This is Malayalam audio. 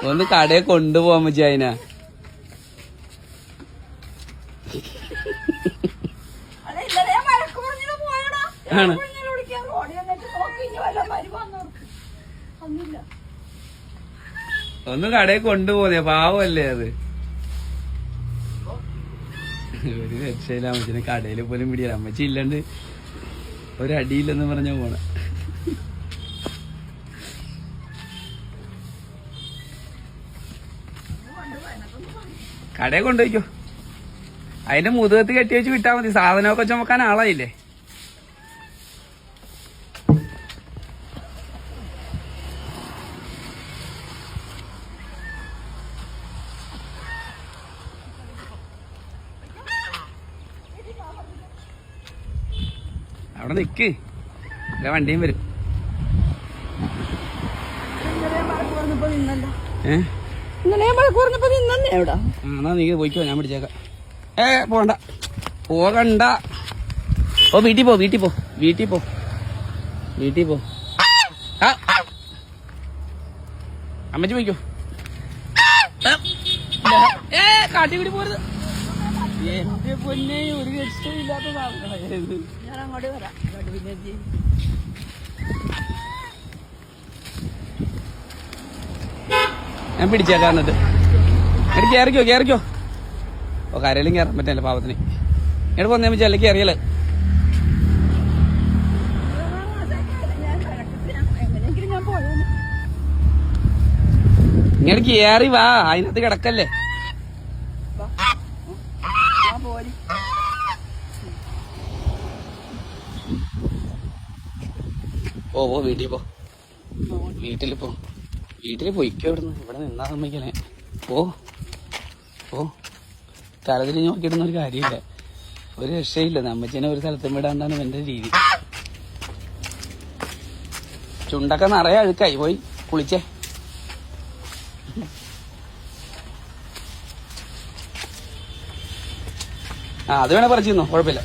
ഒന്ന് കടയെ കൊണ്ടുപോവാൻ പറ്റി അതിനാ. ആണ് ഒന്ന് കടയെ കൊണ്ടുപോന്നേ, പാവല്ലേ അത്. ഒരു രക്ഷയില്ല അമ്മച്ചിനെ കടയിൽ പോലും പിടിയില്ല. അമ്മച്ചി ഇല്ലണ്ട് ഒരടിയില്ലെന്ന് പറഞ്ഞ പോണ. കടയെ കൊണ്ടുപോയിക്കോ. അതിന്റെ മുതുകത്ത് കെട്ടി വെച്ച് വിട്ടാ മതി. സാധനമൊക്കെ ചുമക്കാൻ ആളായില്ലേ. അവിടെ നിക്ക്, അല്ല വണ്ടിയും വരും. എന്നാ നീ പോയിക്കോ, ഞാൻ പിടിച്ചേക്കാം. പോണ്ട പോകണ്ട. ഓ വീട്ടിൽ പോ, വീട്ടിൽ പോ, വീട്ടിൽ പോ, വീട്ടിൽ പോ. അമ്മച്ചി പോയിക്കോ. കാട്ടി പിടി പോരുത്. എന്റെ പൊന്നെ, ഒരു രക്ഷയില്ലാത്ത സാധനമായത്. ഞാൻ അങ്ങോട്ട് വരാം. ഞാൻ പിടിച്ചേക്കാം. എന്നിട്ട് എന്നിട്ട് കയറിക്കോ, കയറിക്കോ. ഓ കരയിലും കയറാൻ പറ്റില്ല പാവത്തിന്. എന്നിട്ട് പോന്നേ വെച്ചാൽ അല്ലെങ്കിൽ കയറിയല്ലേ. ഇങ്ങനെ കയറി വാ, അതിനകത്ത് കിടക്കല്ലേ. പോ വീട്ടിൽ പോ, വീട്ടിൽ പോ, വീട്ടിൽ പോയിക്കോ. ഇവിടെ നിന്നാ സമ്മതിക്കണേ. പോ പോ. തലതിരിഞ്ഞ് നോക്കിയിടുന്ന ഒരു കാര്യമില്ല, ഒരു രക്ഷയില്ല. അമ്മച്ചീനെ ഒരു സ്ഥലത്തും വിടാണ്ടാണ് എന്റെ രീതി. ചുണ്ടൊക്കെ നിറയെ അഴുക്കായി. പോയി കുളിച്ചേ. അത് വേണേ പറിച്ചിരുന്നോ, കുഴപ്പമില്ല.